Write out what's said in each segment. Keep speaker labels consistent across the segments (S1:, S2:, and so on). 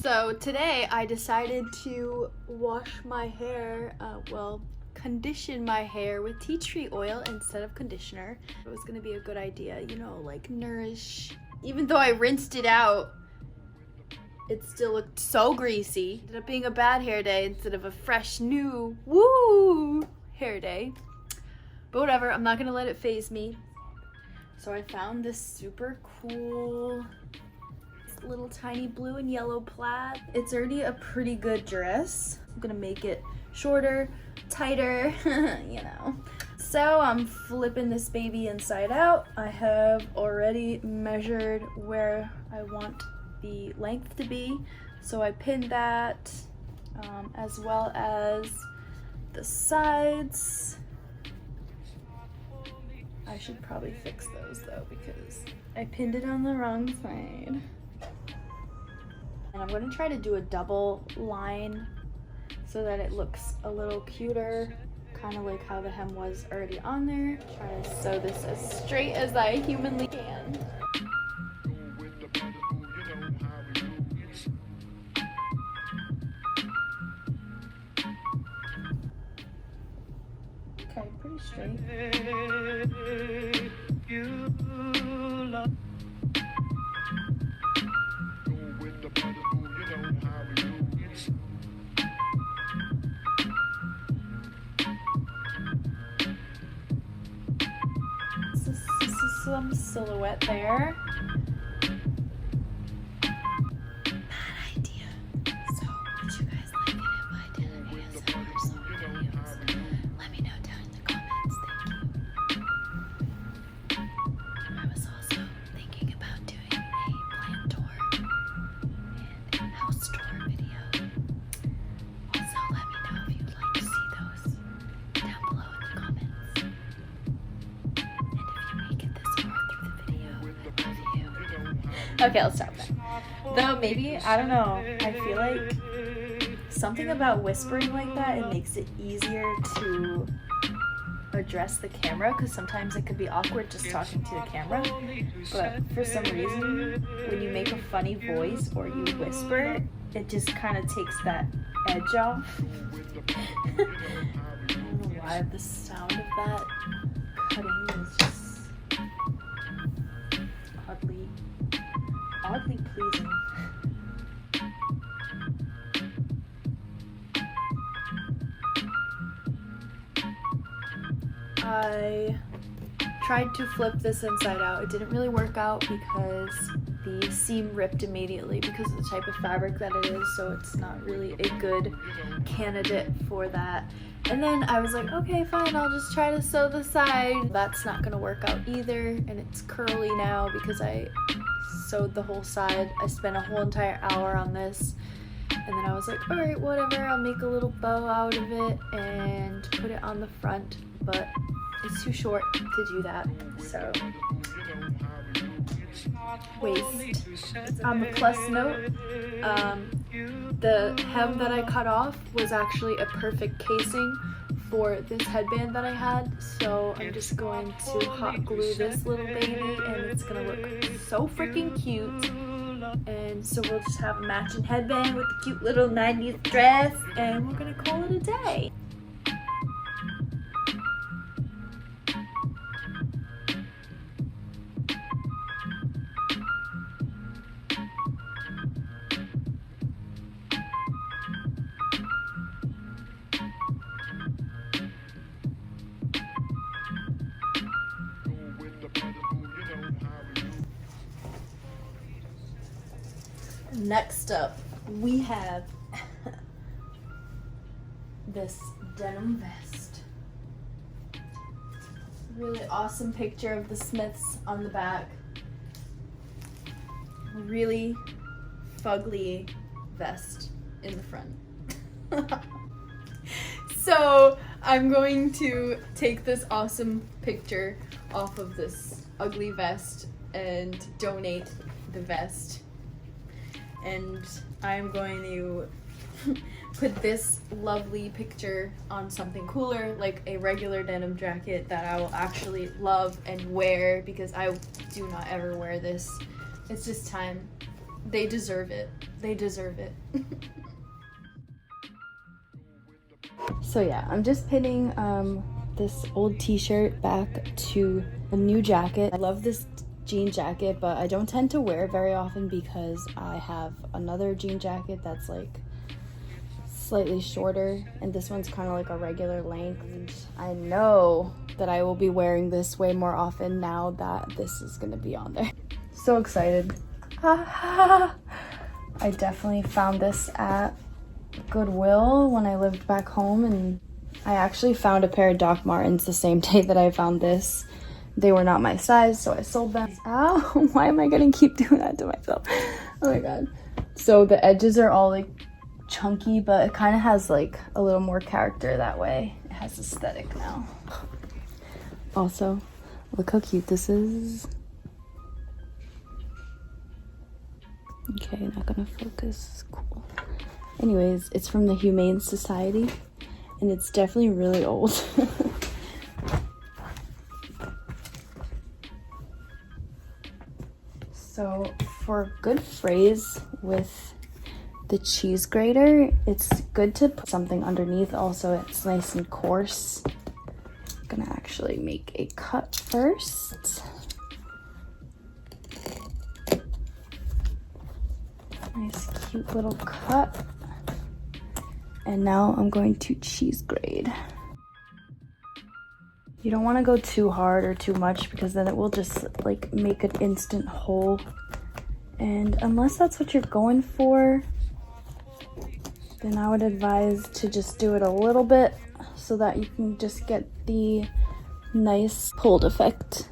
S1: So today I decided to wash my hair, condition my hair with tea tree oil instead of conditioner. It was gonna be a good idea, you know, like nourish. Even though I rinsed it out, it still looked so greasy. Ended up being a bad hair day instead of a fresh, new, woo hair day. But whatever, I'm not gonna let it faze me. So I found this super cool little tiny blue and yellow plaid. It's already a pretty good dress. I'm gonna make it shorter, tighter, you know. So I'm flipping this baby inside out. I have already measured where I want the length to be. So I pinned that, as well as the sides. I should probably fix those though because I pinned it on the wrong side. And I'm going to try to do a double line so that it looks a little cuter, kind of like how the hem was already on there. Try to sew this as straight as I humanly can. Okay, pretty straight. Some silhouette there. Bad idea. So, would you guys like it if I did an ASMR solo videos? Let me know down in the comments. Thank you. I was also thinking about doing a plant tour and house tour video. Also, let me know if you'd like to see those down below in the comments. Okay, let's stop there. Though maybe, I don't know, I feel like something about whispering like that, it makes it easier to address the camera, because sometimes it could be awkward just talking to the camera. But for some reason, when you make a funny voice or you whisper, it just kind of takes that edge off. I don't know why the sound of that cutting is just oddly pleasing. I tried to flip this inside out. It didn't really work out because the seam ripped immediately because of the type of fabric that it is, so it's not really a good candidate for that. And then I was like, okay, fine, I'll just try to sew the side. That's not gonna work out either, and it's curly now because I sewed the whole side. I spent a whole entire hour on this, and then I was like, all right, whatever, I'll make a little bow out of it and put it on the front, but it's too short to do that. So waist. On the plus note, the hem that I cut off was actually a perfect casing for this headband that I had, so I'm just going to hot glue this little baby and it's gonna look so freaking cute. And so we'll just have a matching headband with a cute little 90s dress and we're gonna call it a day. Next up, we have this denim vest. Really awesome picture of the Smiths on the back. Really fugly vest in the front. So I'm going to take this awesome picture off of this ugly vest and donate the vest. And I'm going to put this lovely picture on something cooler, like a regular denim jacket that I will actually love and wear, because I do not ever wear this. It's just time They deserve it. They deserve it. So yeah, I'm just pinning this old t-shirt back to a new jacket. I love this jean jacket, but I don't tend to wear it very often because I have another jean jacket that's like slightly shorter, and this one's kind of like a regular length. And I know that I will be wearing this way more often now that this is gonna be on there. So excited. I definitely found this at Goodwill when I lived back home, and I actually found a pair of Doc Martens the same day that I found this. They were not my size, so I sold them. Ow, why am I gonna keep doing that to myself? Oh my god. So the edges are all like chunky, but it kind of has like a little more character that way. It has aesthetic now. Also, look how cute this is. Okay, not gonna focus. Cool. Anyways, it's from the Humane Society, and it's definitely really old. So for a good phrase with the cheese grater, it's good to put something underneath. Also, it's nice and coarse. I'm gonna actually make a cut first. Nice cute little cut. And now I'm going to cheese grade. You don't want to go too hard or too much because then it will just like make an instant hole. And unless that's what you're going for, then I would advise to just do it a little bit so that you can just get the nice pulled effect.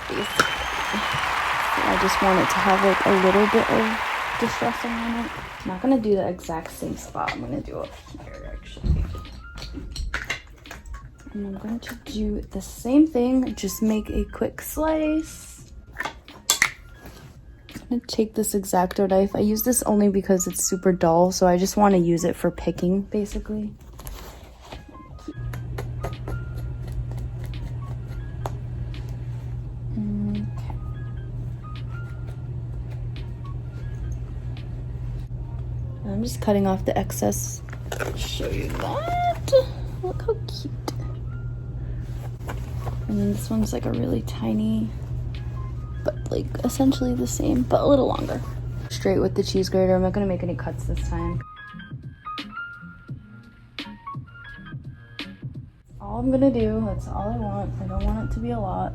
S1: Basically. So I just want it to have like a little bit of distressing on it. I'm not gonna do the exact same spot. I'm gonna do it here actually. And I'm going to do the same thing, just make a quick slice. I'm gonna take this X-Acto knife. I use this only because it's super dull, so I just want to use it for picking, basically. Okay. I'm just cutting off the excess. I'll show you that. Look how cute. And then this one's like a really tiny, but like essentially the same, but a little longer. Straight with the cheese grater. I'm not gonna make any cuts this time. All I'm gonna do, that's all I want. I don't want it to be a lot.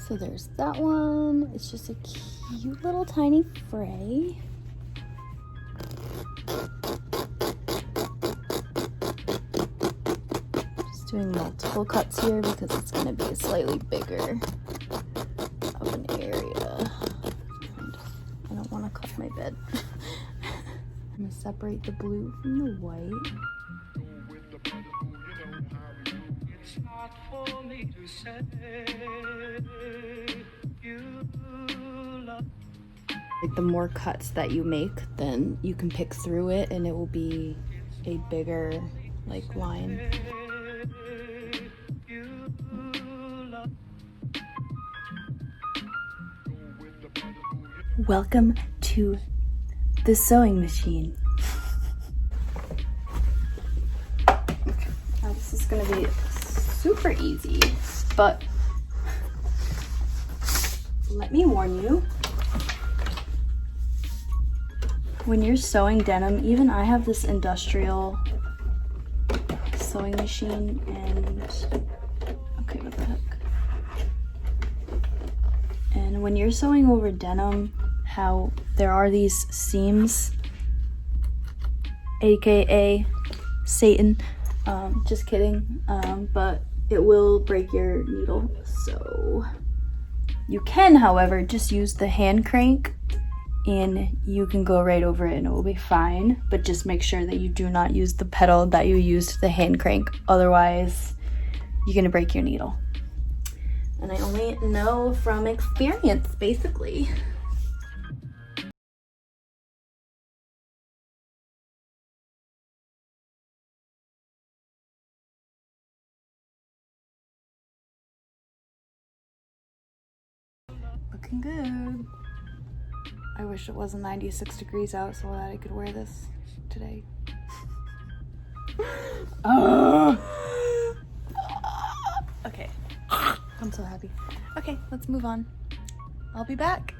S1: So there's that one. It's just a cute little tiny fray. Doing multiple cuts here because it's going to be a slightly bigger of an area. And I don't want to cut my bed. I'm going to separate the blue from the white. Like the more cuts that you make, then you can pick through it and it will be a bigger like line. Welcome to the sewing machine. Now this is gonna be super easy, but let me warn you, when you're sewing denim, even I have this industrial sewing machine, and okay, what the heck? And when you're sewing over denim, how there are these seams, aka Satan, just kidding, but it will break your needle. So you can, however, just use the hand crank and you can go right over it and it will be fine, but just make sure that you do not use the pedal that you used the hand crank, otherwise you're gonna break your needle. And I only know from experience, basically. looking good. I wish it wasn't 96 degrees out so that I could wear this today. Okay. I'm so happy. Okay, let's move on. I'll be back.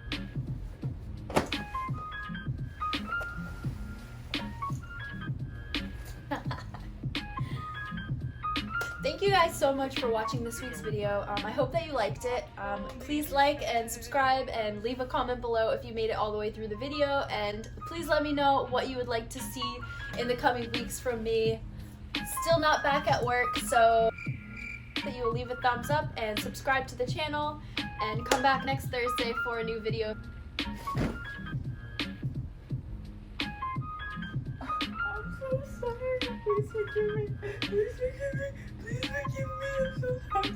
S1: Thank you guys so much for watching this week's video. I hope that you liked it. Please like and subscribe and leave a comment below if you made it all the way through the video, and please let me know what you would like to see in the coming weeks from me. Still not back at work, so that you will leave a thumbs up and subscribe to the channel and come back next Thursday for a new video. I'm so sorry. Please forgive me. Please forgive me. Please forgive me. I'm so sorry.